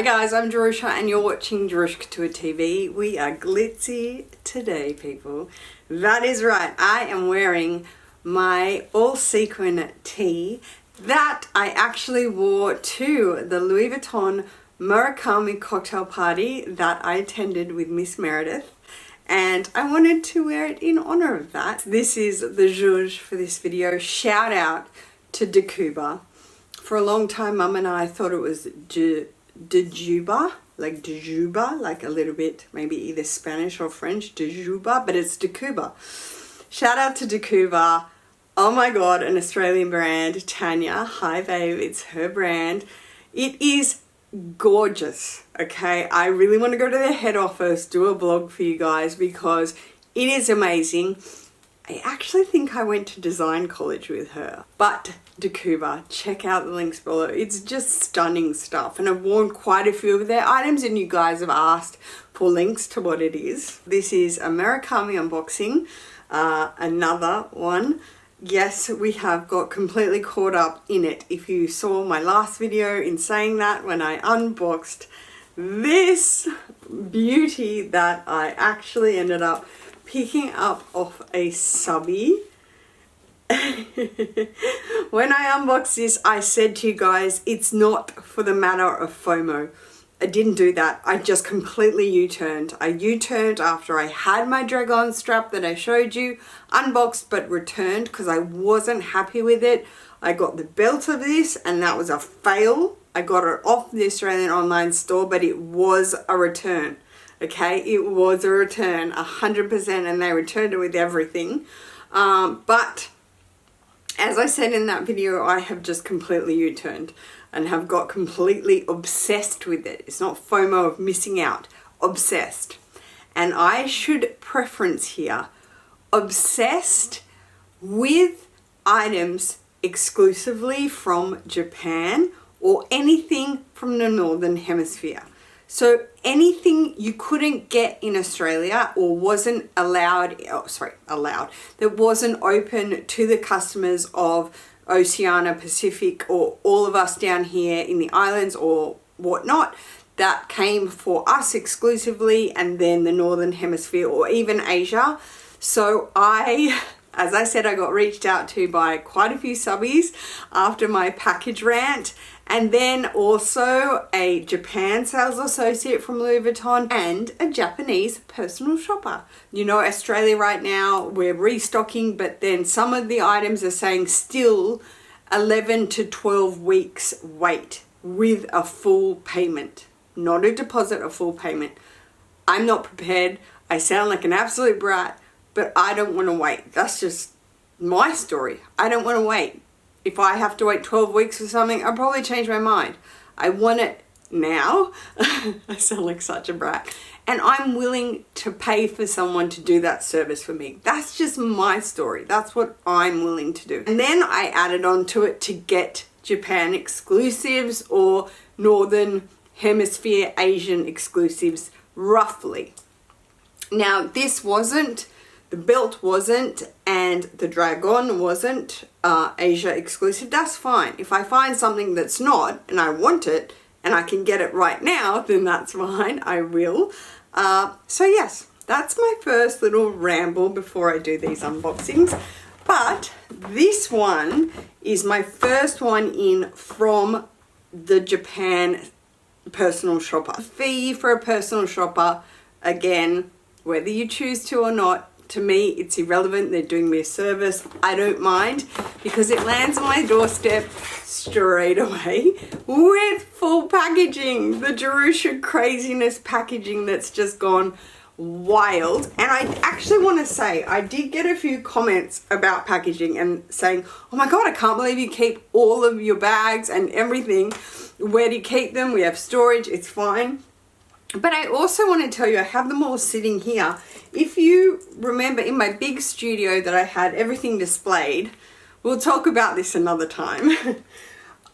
Hi guys, I'm Jerusha and you're watching Jerusha Couture.tv. We are glitzy today, people. That is right, I am wearing my all sequin tee that I actually wore to the Louis Vuitton MURAKAMI cocktail party that I attended with Miss Meredith, and I wanted to wear it in honor of that. This is the zhuzh for this video. Shout out to Dacuba. For a long time, Mum and I thought it was Dajuba, like a little bit, maybe either Spanish or French, Dajuba, but it's Dacuba. Shout out to Dacuba. Oh my God, an Australian brand. Tanya, hi babe, it's her brand. It is gorgeous, okay? I really want to go to their head office, do a vlog for you guys because it is amazing. I actually think I went to design college with her. But Dacuba, check out the links below. It's just stunning stuff. And I've worn quite a few of their items and you guys have asked for links to what it is. This is a MURAKAMI unboxing. Another one. Yes, we have got completely caught up in it. If you saw my last video in saying that when I unboxed this beauty that I actually ended up picking up off a SUBBIE. When I unboxed this, I said to you guys, it's not for the matter of FOMO. I didn't do that. I just completely U-turned. I U-turned after I had my drag-on strap that I showed you, unboxed but returned because I wasn't happy with it. I got the belt of this and that was a fail. I got it off the Australian online store, but it was a return. Okay, it was a return, 100%, and they returned it with everything. But as I said in that video, I have just completely U-turned and have got completely obsessed with it. It's not FOMO of missing out, obsessed. And I should preference here, obsessed with items exclusively from Japan or anything from the Northern Hemisphere. So anything you couldn't get in Australia or wasn't allowed, that wasn't open to the customers of Oceania, Pacific, or all of us down here in the islands or whatnot, that came for us exclusively, and then the Northern Hemisphere or even Asia. So as I said, I got reached out to by quite a few subbies after my package rant, and then also a Japan sales associate from Louis Vuitton and a Japanese personal shopper. You know, Australia right now, we're restocking, but then some of the items are saying still 11 to 12 weeks wait with a full payment, not a deposit, a full payment. I'm not prepared. I sound like an absolute brat, but I don't want to wait. That's just my story. I don't want to wait. If I have to wait 12 weeks for something, I'll probably change my mind. I want it now. I sound like such a brat. And I'm willing to pay for someone to do that service for me. That's just my story. That's what I'm willing to do. And then I added on to it to get Japan exclusives or Northern Hemisphere Asian exclusives roughly. Now this wasn't, the belt wasn't, and the drag-on wasn't Asia exclusive. That's fine. If I find something that's not, and I want it, and I can get it right now, then that's fine. I will. So yes, that's my first little ramble before I do these unboxings. But this one is my first one in from the Japan personal shopper. Fee for a personal shopper, again, whether you choose to or not, to me, it's irrelevant. They're doing me a service. I don't mind because it lands on my doorstep straight away with full packaging. The Jerusha craziness packaging that's just gone wild. And I actually want to say, I did get a few comments about packaging and saying, oh my God, I can't believe you keep all of your bags and everything. Where do you keep them? We have storage. It's fine. But I also want to tell you, I have them all sitting here. If you remember in my big studio that I had everything displayed, we'll talk about this another time.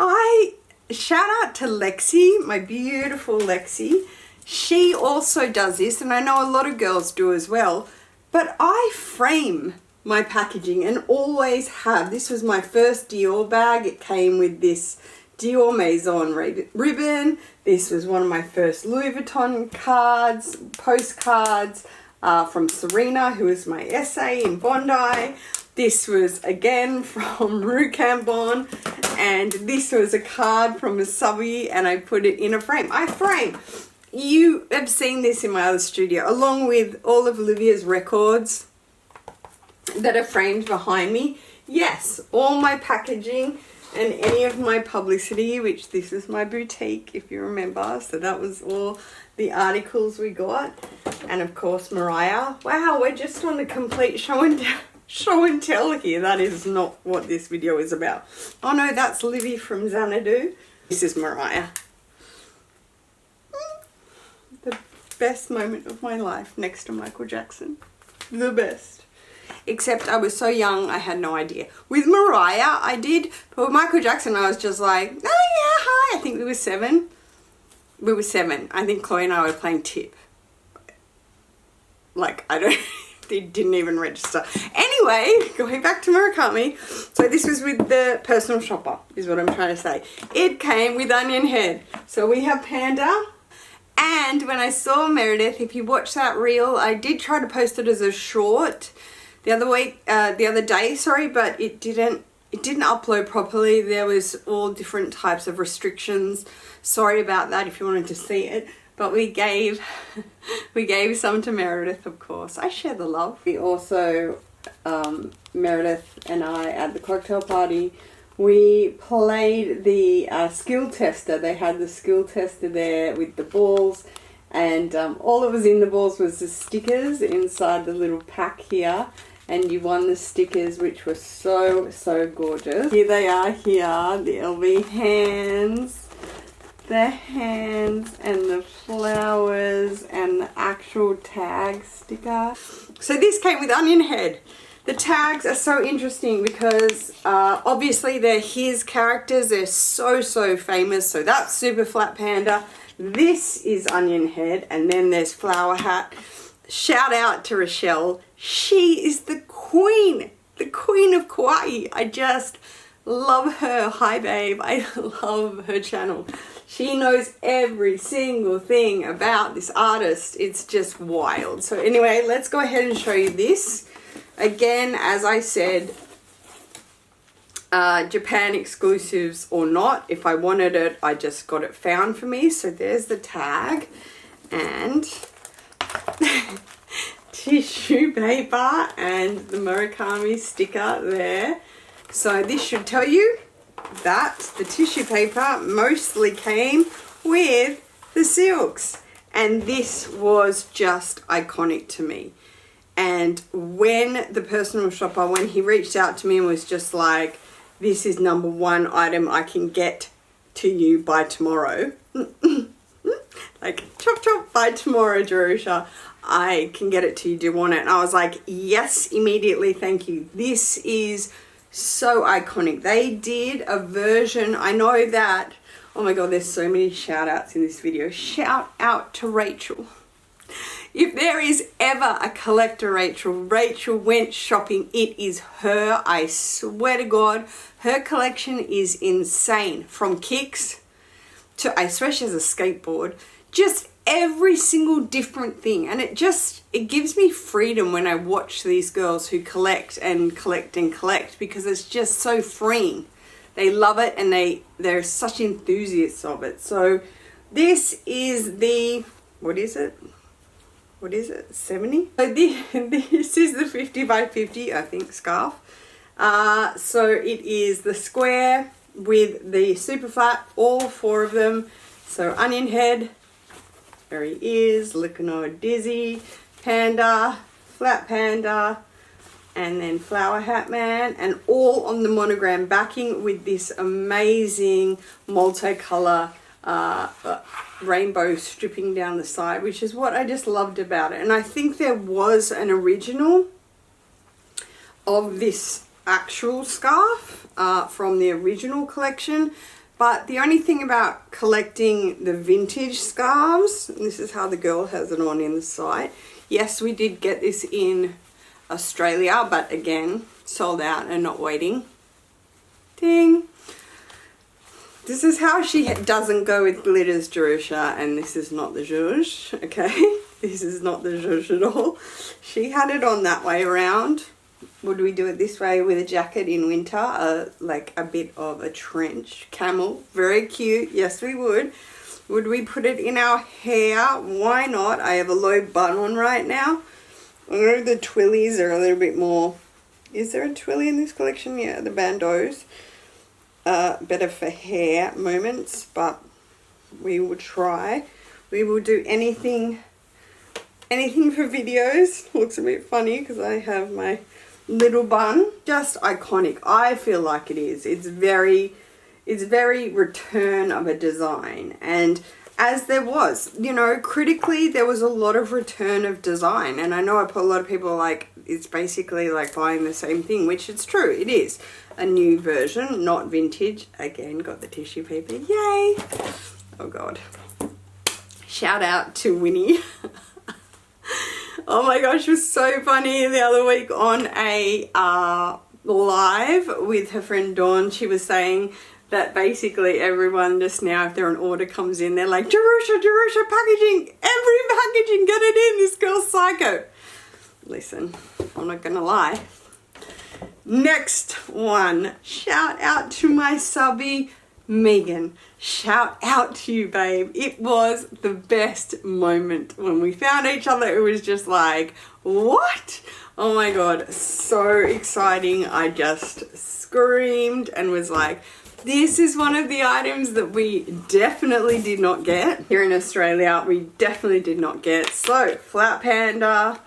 I shout out to Lexi, my beautiful Lexi. She also does this, and I know a lot of girls do as well, but I frame my packaging and always have. This was my first Dior bag. It came with this Dior Maison ribbon. This was one of my first Louis Vuitton cards, postcards from Serena, who was my essay in Bondi. This was again from Rue Cambon, and this was a card from a SUBBIE, and I put it in a frame. I frame. You have seen this in my other studio, along with all of Olivia's records that are framed behind me. Yes, all my packaging and any of my publicity, which this is my boutique, if you remember. So that was all the articles we got. And of course, Mariah. Wow, we're just on a complete show and tell here. That is not what this video is about. Oh no, that's Livy from Xanadu. This is Mariah. The best moment of my life next to Michael Jackson. The best. Except I was so young, I had no idea. With Mariah, I did. But with Michael Jackson, I was just like, oh yeah, hi. I think we were 7. We were 7. I think Chloe and I were playing tip. Like, I don't... It didn't even register. Anyway, going back to Murakami. So this was with the personal shopper, is what I'm trying to say. It came with onion head. So we have Panda. And when I saw Meredith, if you watch that reel, I did try to post it as a short the other day, sorry, but it didn't upload properly. There was all different types of restrictions. Sorry about that if you wanted to see it. But we gave some to Meredith, of course. I share the love. We also, Meredith and I at the cocktail party, we played the skill tester. They had the skill tester there with the balls, and all that was in the balls was the stickers inside the little pack here. And you won the stickers, which were so, so gorgeous. Here they are here, the LV hands. The hands and the flowers and the actual tag sticker. So this came with onion head. The tags are so interesting because obviously they're his characters. They're so, so famous. So that's Super Flat Panda. This is onion head. And then there's Flower Hat. Shout out to Rochelle. She is the queen of kawaii. I just love her. Hi babe, I love her channel. She knows every single thing about this artist. It's just wild. So anyway, let's go ahead and show you this. Again, as I said, Japan exclusives or not, if I wanted it, I just got it found for me. So there's the tag and tissue paper and the Murakami sticker there. So this should tell you that the tissue paper mostly came with the silks, and this was just iconic to me. And when the personal shopper, when he reached out to me and was just like, this is #1 item I can get to you by tomorrow, like chop chop, by tomorrow Jerusha, I can get it to you, do you want it? And I was like, yes, immediately, thank you. This is so iconic. They did a version, I know that, oh my god, there's so many shout outs in this video. Shout out to Rachel. If there is ever a collector Rachel went shopping, it is her. I swear to God, her collection is insane. From kicks to, I swear she has a skateboard, just every single different thing. And it gives me freedom when I watch these girls who collect and collect and collect, because it's just so freeing. They love it and they're such enthusiasts of it. So this is the, what is it? 70? So this is the 50 by 50, I think, scarf. So it is the square with the super flat, all 4 of them. So onion head, there he is, looking all dizzy, panda, flat panda, and then flower hat man, and all on the monogram backing with this amazing multicolor rainbow stripping down the side, which is what I just loved about it. And I think there was an original of this actual scarf from the original collection, but the only thing about collecting the vintage scarves, and this is how the girl has it on in the site, yes, we did get this in Australia, but again, sold out and not waiting. Ding. This is how she doesn't go with glitters, Jerusha, and this is not the zhuzh, okay? This is not the zhuzh at all. She had it on that way around. Would we do it this way with a jacket in winter? Like a bit of a trench camel. Very cute. Yes, we would. Would we put it in our hair? Why not? I have a low bun on right now. I know the twillies are a little bit more... Is there a twilly in this collection? Yeah, the bandeaus. Better for hair moments, but we will try. We will do anything for videos. Looks a bit funny because I have my little bun. Just iconic. I feel like it is. It's very return of a design, and as there was, you know, critically there was a lot of return of design, and I know a lot of people are like, it's basically like buying the same thing, which it's true, it is a new version, not vintage. Again, got the tissue paper, yay. Oh god, shout out to Winnie. Oh my gosh, it was so funny the other week on a live with her friend Dawn. She was saying that basically everyone just now, if an order comes in, they're like, Jerusha packaging, every packaging, get it in, this girl's psycho. Listen, I'm not gonna lie. Next one, shout out to my subby, Megan. Shout out to you, babe. It was the best moment when we found each other. It was just like, what? Oh my god, so exciting. I just screamed and was like, this is one of the items that we definitely did not get here in Australia. We definitely did not get. So, Flat Panda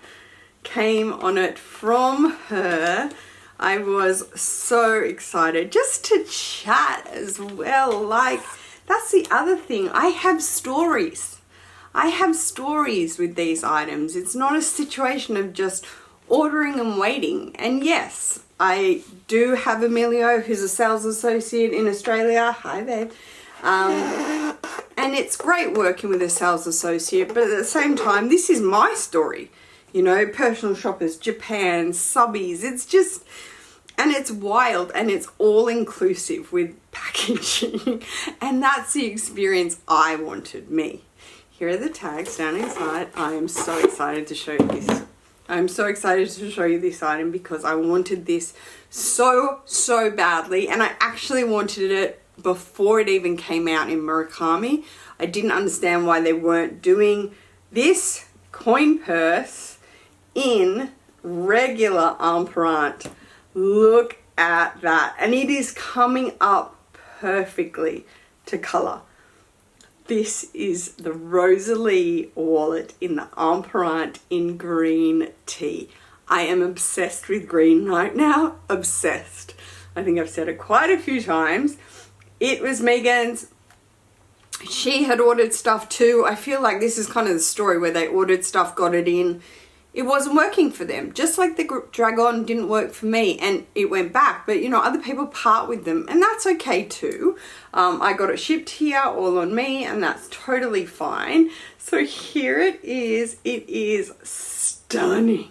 came on it from her. I was so excited just to chat as well. Like, that's the other thing. I have stories. I have stories with these items. It's not a situation of just ordering and waiting. And yes, I do have Emilio, who's a sales associate in Australia. Hi, babe. And it's great working with a sales associate, but at the same time, this is my story. You know, personal shoppers, Japan, subbies. It's just, and it's wild, and it's all inclusive with packaging. And that's the experience I wanted, me. Here are the tags down inside. I am so excited to show you this. I'm so excited to show you this item because I wanted this so badly, and I actually wanted it before it even came out in Murakami. I didn't understand why they weren't doing this coin purse in regular Empreinte. Look at that, and it is coming up perfectly to color. This is the Rosalie wallet in the Empreinte in green tea. I am obsessed with green right now. Obsessed. I think I've said it quite a few times. It was Megan's. She had ordered stuff too. I feel like this is kind of the story where they ordered stuff, got it in. It wasn't working for them. Just like the Dragon didn't work for me and it went back. But, you know, other people part with them and that's okay too. I got it shipped here all on me and that's totally fine. So here it is. It is stunning.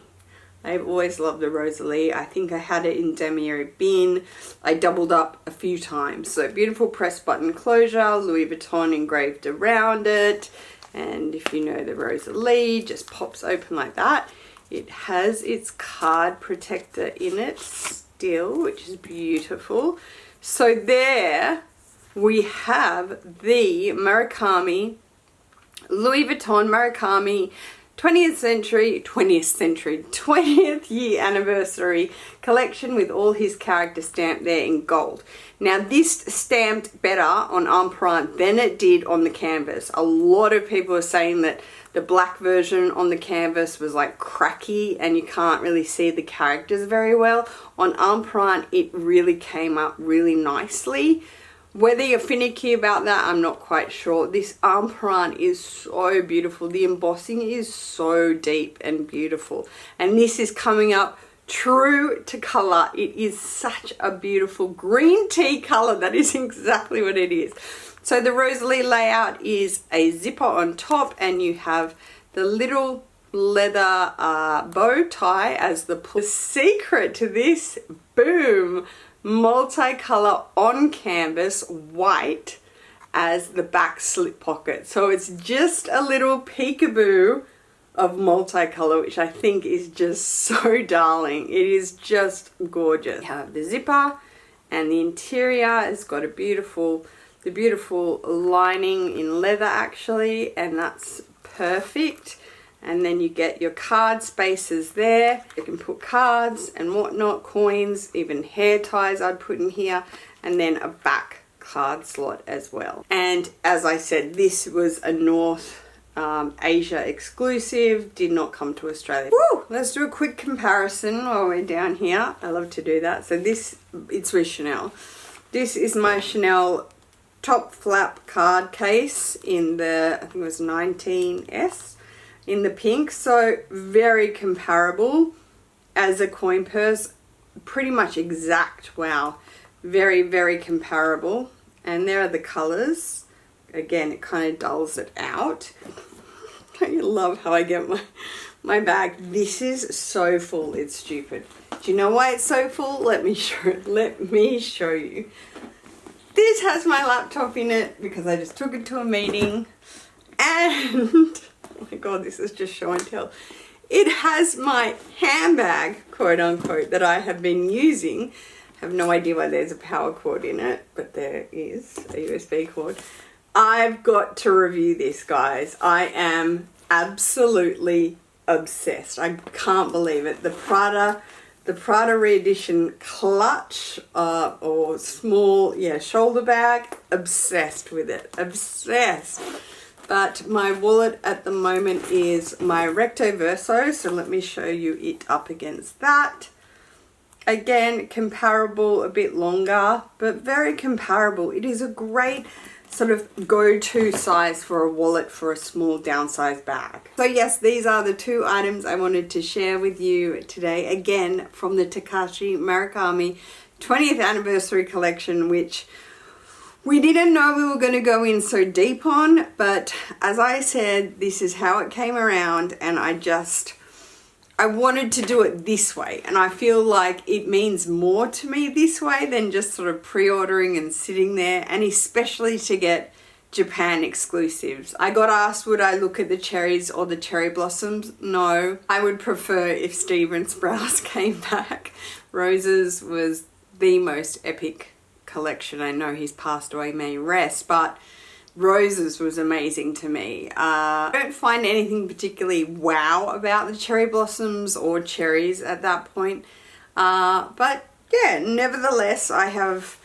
I've always loved the Rosalie. I think I had it in damier bin. I doubled up a few times. So beautiful press button closure, Louis Vuitton engraved around it. And if you know the Rosalie, just pops open like that. It has its card protector in it still, which is beautiful. So there we have the Murakami, Louis Vuitton Murakami 20th year anniversary collection with all his character stamped there in gold. Now this stamped better on Empreinte than it did on the canvas. A lot of people are saying that the black version on the canvas was like cracky and you can't really see the characters very well. On Empreinte it really came up really nicely. Whether you're finicky about that, I'm not quite sure. This Empreinte is so beautiful. The embossing is so deep and beautiful. And this is coming up true to color. It is such a beautiful green tea color. That is exactly what it is. So the Rosalie layout is a zipper on top and you have the little leather bow tie as the secret to this. Boom. multicolor on canvas white as the back slip pocket. So it's just a little peekaboo of multicolor, which I think is just so darling. It is just gorgeous. You have the zipper, and the interior has got a beautiful lining in leather actually, and that's perfect. And then you get your card spaces there. You can put cards and whatnot, coins, even hair ties I'd put in here, and then a back card slot as well. And as I said, this was a North Asia exclusive, did not come to Australia. Woo! Let's do a quick comparison while we're down here. I love to do that. So this, it's with Chanel. This is my Chanel top flap card case in the, I think it was 19S. In the pink, so very comparable as a coin purse, pretty much exact. Wow, very comparable. And there are the colors. Again, it kind of dulls it out. Don't you love how I get my bag? This is so full, it's stupid. Do you know why it's so full? Let me show you. This has my laptop in it because I just took it to a meeting, and oh my god, this is just show and tell. It has my handbag, quote unquote, that I have been using. I have no idea why there's a power cord in it, but there is a USB cord. I've got to review this, guys. I am absolutely obsessed. I can't believe it. The Prada re-edition clutch or small, shoulder bag. Obsessed with it. Obsessed. But my wallet at the moment is my Recto Verso, so let me show you it up against that. Again, comparable, a bit longer, but very comparable. It is a great sort of go-to size for a wallet for a small downsized bag. So yes, these are the two items I wanted to share with you today, again from the Takashi Murakami 20th anniversary collection, which we didn't know we were going to go in so deep on, but as I said, this is how it came around, and I wanted to do it this way, and I feel like it means more to me this way than just sort of pre-ordering and sitting there, and especially to get Japan exclusives. I got asked would I look at the cherries or the cherry blossoms. No, I would prefer if Steven Sprouse came back. Roses was the most epic collection. I know he's passed away, may rest, but Roses was amazing to me. I don't find anything particularly wow about the cherry blossoms or cherries at that point. But yeah, nevertheless, I have,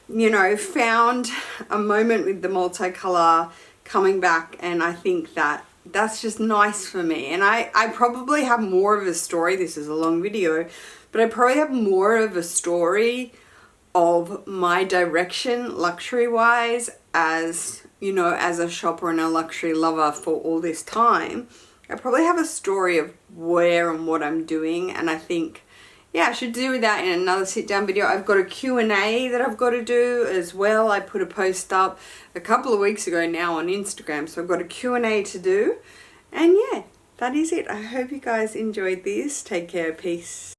you know, found a moment with the multicolor coming back, and I think that that's just nice for me. And I probably have more of a story. This is a long video, but I probably have more of a story of my direction luxury wise, as you know, as a shopper and a luxury lover for all this time. I probably have a story of where and what I'm doing, and I think, yeah, I should do that in another sit down video. I've got a Q&A that I've got to do as well. I put a post up a couple of weeks ago now on Instagram, so I've got a Q&A to do. And yeah, that is it. I hope you guys enjoyed this. Take care. Peace.